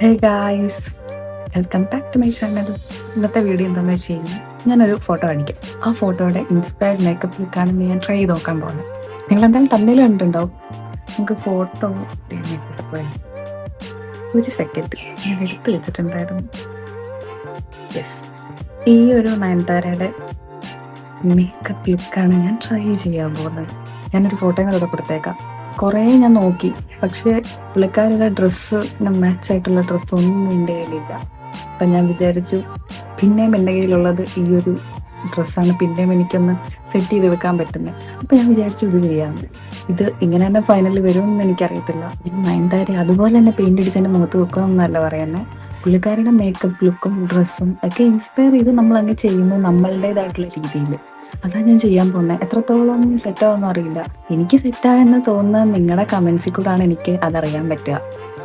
Hey guys, welcome back to my channel. ഇന്നത്തെ video എന്താണെന്ന് വെച്ച് കഴിഞ്ഞാൽ ഞാനൊരു ഫോട്ടോ കാണിക്കാം. ആ ഫോട്ടോയുടെ ഇൻസ്പയർഡ് മേക്കപ്പ് ലുക്കാണെന്ന് ഞാൻ ട്രൈ ചെയ്ത് നോക്കാൻ പോകുന്നത്. നിങ്ങൾ എന്തായാലും തമ്മിൽ കണ്ടിട്ടുണ്ടാവും. നമുക്ക് ഫോട്ടോ ഒരു സെക്കൻഡ് ഞാൻ എടുത്തു വെച്ചിട്ടുണ്ടായിരുന്നു. യെസ്, ഈ ഒരു നയൻതാരയുടെ മേക്കപ്പ് ലുക്കാണ് ഞാൻ ട്രൈ ചെയ്യാൻ പോകുന്നത്. ഞാനൊരു ഫോട്ടോയും കൂടെ കൊടുത്തേക്കാം. കുറേ ഞാൻ നോക്കി, പക്ഷേ പുള്ളിക്കാരുടെ ഡ്രസ്സിന് മാച്ചായിട്ടുള്ള ഡ്രസ്സൊന്നും എൻ്റെ കയ്യിലില്ല. അപ്പം ഞാൻ വിചാരിച്ചു പിന്നെയും എൻ്റെ കയ്യിലുള്ളത് ഈ ഒരു ഡ്രസ്സാണ്, പിന്നെയും എനിക്കൊന്ന് സെറ്റ് ചെയ്ത് വെക്കാൻ പറ്റുന്നത്. അപ്പം ഞാൻ വിചാരിച്ചു ഇത് ചെയ്യാമെന്ന്. ഇത് ഇങ്ങനെ തന്നെ ഫൈനലിൽ വരുമെന്ന് എനിക്കറിയത്തില്ല. നയൻതാര അതുപോലെ തന്നെ പെയിൻ്റ് അടിച്ച് എൻ്റെ മുഖത്ത് വെക്കുമെന്നല്ല പറയുന്നത്. പുള്ളിക്കാരുടെ മേക്കപ്പ് ലുക്കും ഡ്രസ്സും ഒക്കെ ഇൻസ്പയർ ചെയ്ത് നമ്മളങ്ങ് ചെയ്യുന്നു നമ്മളുടേതായിട്ടുള്ള രീതിയിൽ. അതാണ് ഞാൻ ചെയ്യാൻ പോകുന്നത്. എത്രത്തോളം സെറ്റാവെന്ന് അറിയില്ല. എനിക്ക് സെറ്റായെന്ന് തോന്നുന്നത് നിങ്ങളുടെ കമൻസിൽ കൂടാണ് എനിക്ക് അതറിയാൻ പറ്റുക.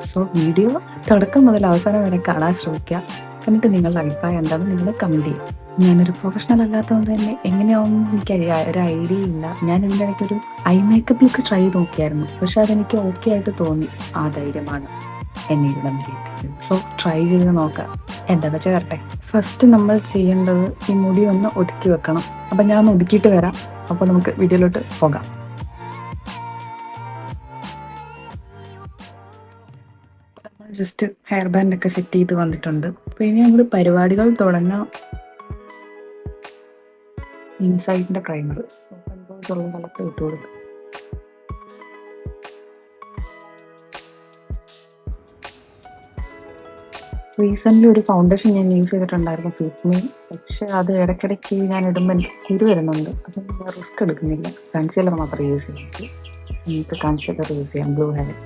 സോ വീഡിയോ തുടക്കം മുതൽ അവസാനം വരെ കാണാൻ ശ്രമിക്കുക. എന്നിട്ട് നിങ്ങളുടെ അഭിപ്രായം എന്താണെന്ന് നിങ്ങൾ കമൻറ്റ് ചെയ്യും. ഞാനൊരു പ്രൊഫഷണൽ അല്ലാത്തതുകൊണ്ട് തന്നെ എങ്ങനെയാവുമെന്ന് എനിക്ക് ഒരു ഐഡിയ ഇല്ല. ഞാൻ ഇതിൻ്റെ ഇടയ്ക്കൊരു ഐ മേക്കപ്പ് ലുക്ക് ട്രൈ ചെയ്ത് നോക്കിയായിരുന്നു, പക്ഷെ അതെനിക്ക് ഓക്കെ ആയിട്ട് തോന്നി. ആ ധൈര്യമാണ് എന്നെ ഇത് എത്തിച്ചത്. സോ ട്രൈ ചെയ്ത് നോക്കാം. എന്താണെന്ന് വെച്ചാൽ വരട്ടെ. ഫസ്റ്റ് നമ്മൾ ചെയ്യേണ്ടത് ഈ മുടി ഒന്ന് ഒതുക്കി വെക്കണം. അപ്പം ഞാൻ ഒന്ന് ഒതുക്കിയിട്ട് വരാം. അപ്പോൾ നമുക്ക് വീഡിയോയിലോട്ട് പോകാം. നമ്മൾ ജസ്റ്റ് ഹെയർ ബാൻഡ് ഒക്കെ സെറ്റ് ചെയ്ത് വന്നിട്ടുണ്ട്. അപ്പോൾ ഇനി നമ്മൾ പരിപാടികൾ തുടങ്ങാം. ഇൻസൈഡിൻ്റെ പ്രൈമർ ഉള്ള സ്ഥലത്ത് ഇട്ട് കൊടുക്കും. റീസെൻ്റ്ലി ഒരു ഫൗണ്ടേഷൻ ഞാൻ യൂസ് ചെയ്തിട്ടുണ്ടായിരുന്നു, ഫിറ്റ്മി. പക്ഷെ അത് ഇടയ്ക്കിടയ്ക്ക് ഞാൻ ഇടുമ്പോൾ എനിക്ക് കുരു വരുന്നുണ്ട്. അപ്പം ഞാൻ റിസ്ക് എടുക്കുന്നില്ല. കൺസീലർ മാത്രം യൂസ് ചെയ്തിട്ട് നമുക്ക് കൺസീലർ യൂസ് ചെയ്യാം, ബ്ലൂ ഹെവൻ.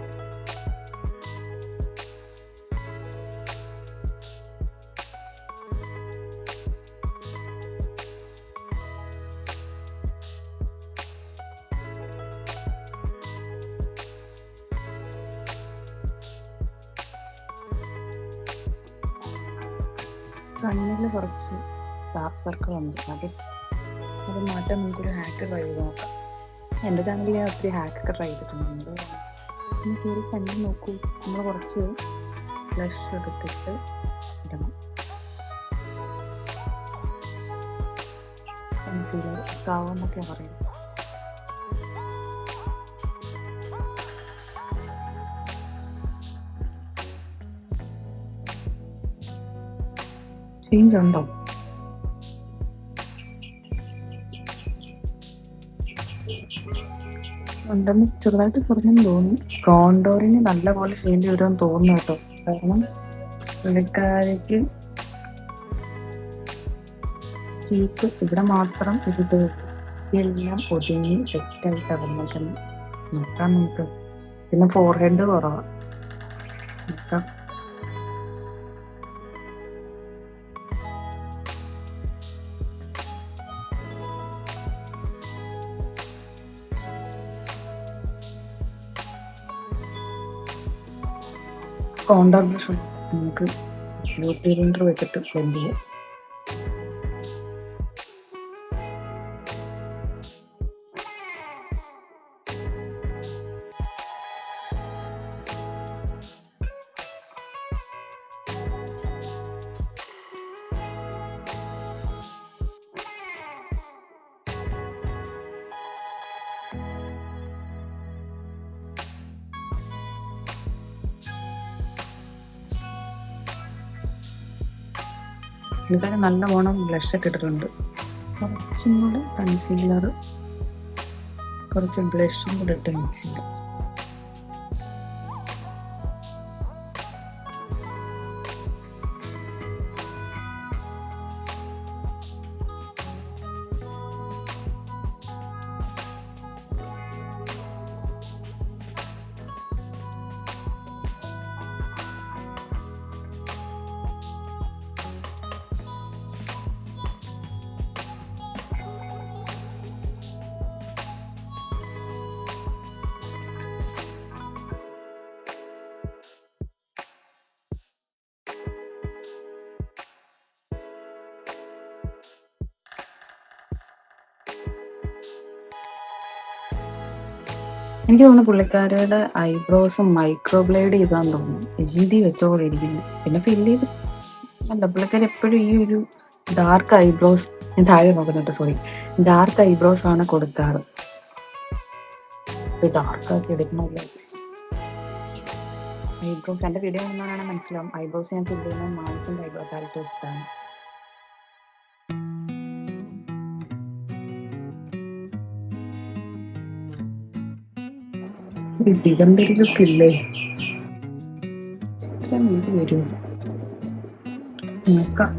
കണ്ണിൽ കുറച്ച് ഡാർക്ക് സർക്കിൾ ഉണ്ട്. അത് മാറ്റാൻ നമുക്കൊരു ഹാക്ക് ട്രൈ ചെയ്ത് നോക്കാം. എൻ്റെ ചാനലിൽ ഞാൻ ഒത്തിരി ഹാക്കൊക്കെ ട്രൈ ചെയ്തിട്ടുണ്ട്. നമുക്ക് ഒരു കണ്ണിൽ നോക്കൂ. നമ്മൾ കുറച്ച് ബ്ലഷ് എടുത്തിട്ട് ഇടണം. കൺസീലർ കാവെന്നൊക്കെ പറയുന്നത്. ചേഞ്ച് ഉണ്ടോ? ഉണ്ടെന്ന് ചെറുതായിട്ട് കുറഞ്ഞെന്ന് തോന്നുന്നു. കോണ്ടോറിന് നല്ല പോലെ ചെയ്യേണ്ടി വരുമെന്ന് തോന്നുന്നു കേട്ടോ. കാരണം പുള്ളിക്കാരിക്ക് ചീപ്പ് ഇവിടെ മാത്രം ഇത് എല്ലാം ഒതുങ്ങി സെറ്റായിട്ട് വന്നിട്ട് നോക്കാം നമുക്ക്. പിന്നെ ഫോർഹെഡ് കുറവാണ്. നോക്കാം. കോണ്ടർ ബ്രഷ് നമുക്ക് ബ്യൂട്ടി ബ്ലെൻഡർ വെച്ചിട്ട് ബ്ലെൻഡ് ചെയ്യാം. പുള്ളിക്കാരൻ നല്ല ഓണം ബ്ലഷൊക്കെ ഇട്ടിട്ടുണ്ട്. കുറച്ചും കൂടെ കൺസീലർ, കുറച്ച് ബ്ലഷും കൂടെ ഇട്ട് മിക്സ് ചെയ്യാം. എനിക്ക് തോന്നുന്നു പുള്ളിക്കാരിയുടെ ഐബ്രോസും മൈക്രോ ബ്ലേഡ് ചെയ്താന്ന് തോന്നുന്നു, എഴുതി വെച്ചോടെ ഇരിക്കുന്നു. പിന്നെ ഫില്ല് ചെയ്ത് അല്ല, പുള്ളിക്കാരി എപ്പോഴും ഈ ഒരു ഡാർക്ക് ഐബ്രോസ്, ഞാൻ താഴെ നോക്കുന്നുണ്ട്, സോറി, ഡാർക്ക് ഐബ്രോസ് ആണ് കൊടുക്കാറ്. ഇത് ഡാർക്കാക്കി എടുക്കണമല്ലോ ഐബ്രോസ്. എൻ്റെ വീഡിയോ കാണുന്നതാണ് മനസ്സിലാവും, ഐബ്രോസ് ഞാൻ ഫില്ല് ചെയ്യുന്നത് മാനസിൻ്റെ ഐബ്രോ പാലറ്റ് വെച്ചിട്ടാണ്. ദിഗംബരി ലുക്ക് ഇല്ലേ? ഇത്ര നീതി വരുമോ നോക്കാം.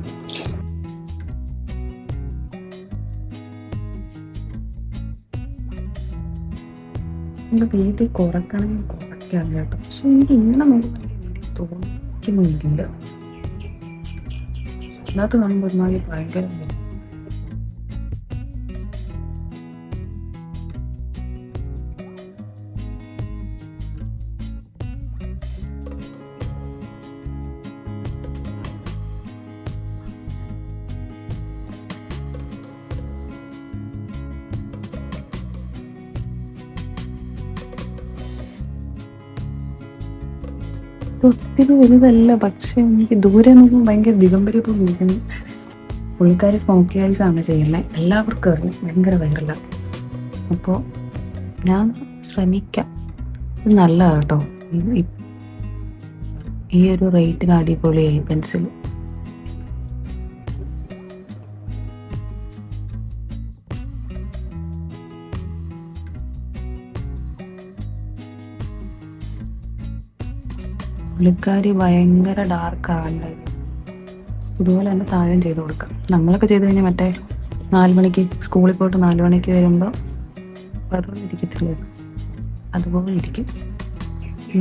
എൻ്റെ വീതി കുറയ്ക്കണമെങ്കിൽ കുറയ്ക്കാം കേട്ടോ, പക്ഷെ എനിക്ക് ഇങ്ങനെ നോക്കുമ്പോൾ വീതി തോന്നിക്കുന്നില്ല. അതിനകത്ത് കാണുമ്പോൾ ഒരുമാതിരി ഭയങ്കര ഒത്തിരി വലുതല്ല, പക്ഷെ എനിക്ക് ദൂരെ നോക്കുമ്പോൾ ഭയങ്കര ദിഗംബരി ഇപ്പോൾ വിളിക്കുന്നു. പുള്ളിക്കാരി സ്മോക്കി ഐസ് ആണ് ചെയ്യുന്നത്, എല്ലാവർക്കും അറിയാം, ഭയങ്കര വൈറലാണ്. അപ്പോൾ ഞാൻ ശ്രമിക്കാം. ഇത് നല്ലതാണ് കേട്ടോ, ഈ ഒരു റേറ്റിന് അടിപൊളിയായി പെൻസിൽ. പുള്ളിക്കാരി ഭയങ്കര ഡാർക്ക് ആകണ്ടായി. ഇതുപോലെ തന്നെ താഴെയും ചെയ്ത് കൊടുക്കാം. നമ്മളൊക്കെ ചെയ്ത് കഴിഞ്ഞാൽ മറ്റേ 4 മണിക്ക് സ്കൂളിൽ പോയിട്ട് 4 മണിക്ക് വരുമ്പോൾ വെറുതെ അതുപോലെ ഇരിക്കും.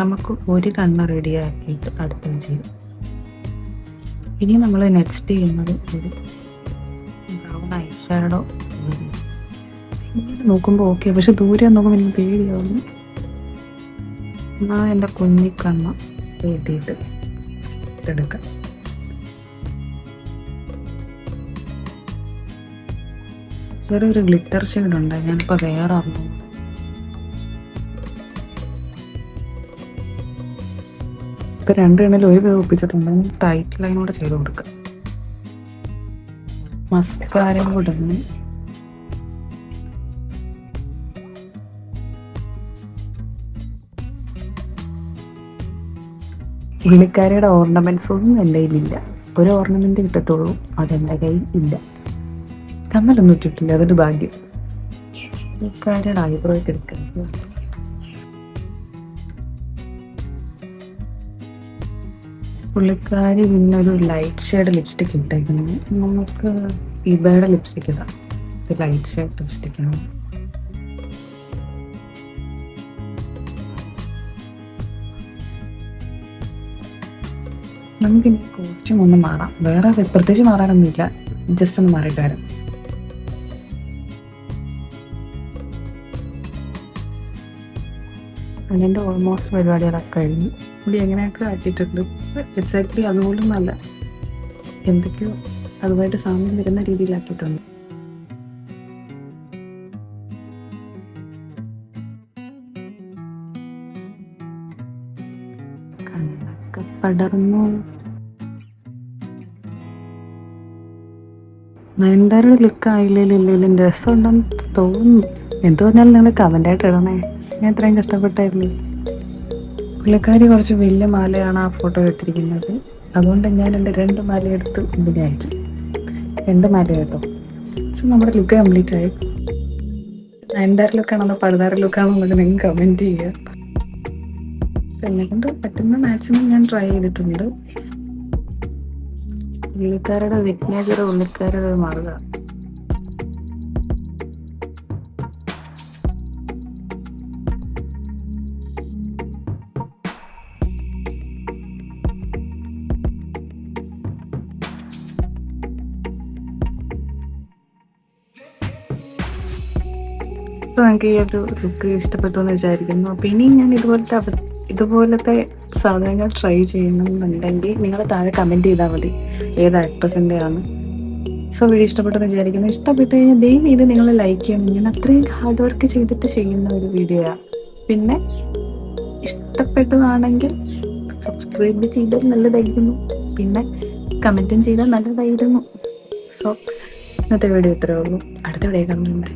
നമുക്ക് ഒരു കണ്ണ് റെഡിയാക്കിയിട്ട് അടുത്തത് ചെയ്യും. ഇനി നമ്മൾ നെക്സ്റ്റ് ചെയ്യുന്നത് ഒരു ബ്രൗൺ ഐ ഷാഡോ. ഇങ്ങനെ നോക്കുമ്പോൾ ഓക്കെ, പക്ഷെ ദൂരെ നോക്കുമ്പോൾ എനിക്ക് പേടിയാവുന്നു. എന്നാൽ എൻ്റെ കുഞ്ഞിക്കണ്ണ എഴുതിയിട്ട് എടുക്കാം. ചെറിയൊരു ഗ്ലിറ്റർ ഷെയ്ഡ് ഉണ്ട്, ഞാനിപ്പോൾ വേറെ അറിഞ്ഞു. ഇപ്പം 2 എണ്ണയിൽ ഒരു പേര് ഒപ്പിച്ചിട്ടുണ്ട്. ടൈറ്റ് ലൈനോടെ ചെയ്ത് കൊടുക്കാം. മസ്കാരയും കൂടെ ഒന്ന് പുള്ളിക്കാരിയുടെ ഓർണമെന്റ്സ് ഒന്നും എൻ്റെ കയ്യിലില്ല. ഒരു ഓർണമെന്റ് ഇട്ടിട്ടുള്ളൂ, അതെൻ്റെ കയ്യിൽ ഇല്ല. കമ്മലൊന്നും ഇട്ടിട്ടില്ല, അതൊരു ഭാഗ്യം. പുള്ളിക്കാരിയുടെ ഐബ്രോ ഒക്കെ എടുക്കുന്നത്. പുള്ളിക്കാരി പിന്നെ ഒരു ലൈറ്റ് ഷെയ്ഡ് ലിപ്സ്റ്റിക് ഇട്ടേക്കുന്നത്. നമുക്ക് ഇബയുടെ ലിപ്സ്റ്റിക് ഇടാം. ഇത് ലൈറ്റ് ഷെയ്ഡ് ലിപ്സ്റ്റിക്കാണ്. നമുക്കിനി കോസ്റ്റ്യൂം ഒന്ന് മാറാം. വേറെ പ്രത്യേകിച്ച് മാറാനൊന്നുമില്ല, ജസ്റ്റ് ഒന്ന് മാറിയിട്ട് വരാം. അതിൻ്റെ ഓൾമോസ്റ്റ് പരിപാടികളൊക്കെ കഴിഞ്ഞു. മുടി എങ്ങനെയൊക്കെ ആക്കിയിട്ടുണ്ട്. എക്സാക്ട്ലി അതുപോലും നല്ല എന്തൊക്കെയോ അതുമായിട്ട് സാമ്യം വരുന്ന രീതിയിലാക്കിയിട്ടുണ്ട്. കണ്ണൊക്കെ പടർന്നു. നയൻതാരയുടെ ലുക്ക് ആയില്ലേലും രസമുണ്ടെന്ന് തോന്നുന്നു. എന്ത് പറഞ്ഞാലും നിങ്ങൾ കമൻ്റായിട്ട് ഇടണേ, ഞാൻ ഇത്രയും കഷ്ടപ്പെട്ടായിരുന്നു. പുള്ളിക്കാരി കുറച്ച് വലിയ മാലയാണ് ആ ഫോട്ടോ ഇട്ടിരിക്കുന്നത്, അതുകൊണ്ട് ഞാൻ എൻ്റെ 2 മാല എടുത്ത് ഇതിനാക്കി. 2 മാല കേട്ടോ. സോ നമ്മുടെ ലുക്ക് കംപ്ലീറ്റ് ആയി. നയൻതാര ലുക്കാണെന്നോ പഴുതാര ലുക്കാണോ എന്നൊക്കെ നിങ്ങൾ കമൻറ്റ് ചെയ്യുക. എന്നെ കൊണ്ട് പറ്റുന്ന മാക്സിമം ഞാൻ ട്രൈ ചെയ്തിട്ടുണ്ട്. പുള്ളിക്കാരുടെ വിഘ്നേശ്വര പുള്ളിക്കാരുടെ മാറുക. അപ്പോൾ നിങ്ങൾക്ക് ഈ ഒരു ലുക്ക് ഇഷ്ടപ്പെട്ടു എന്ന് വിചാരിക്കുന്നു. അപ്പോൾ ഇനിയും ഞാൻ ഇതുപോലത്തെ സാധനങ്ങൾ ട്രൈ ചെയ്യണമെന്നുണ്ടെങ്കിൽ നിങ്ങൾ താഴെ കമൻറ്റ് ചെയ്താൽ മതി ഏത് ആക്ട്രസിൻ്റെ ആണ്. സോ വീഡിയോ ഇഷ്ടപ്പെട്ടെന്ന് വിചാരിക്കുന്നു. ഇഷ്ടപ്പെട്ട് കഴിഞ്ഞാൽ ദയവ് ചെയ്ത് നിങ്ങൾ ലൈക്ക് ചെയ്യണം. ഞാൻ അത്രയും ഹാർഡ് വർക്ക് ചെയ്തിട്ട് ചെയ്യുന്ന ഒരു വീഡിയോയാണ്. പിന്നെ ഇഷ്ടപ്പെട്ടതാണെങ്കിൽ സബ്സ്ക്രൈബ് ചെയ്താൽ നല്ലതായിരുന്നു, പിന്നെ കമൻറ്റും ചെയ്താൽ നല്ലതായിരുന്നു. സോ ഇന്നത്തെ വീഡിയോ ഇത്രയേ ഉള്ളൂ. അടുത്ത വീഡിയോ കാണുന്നുണ്ട്.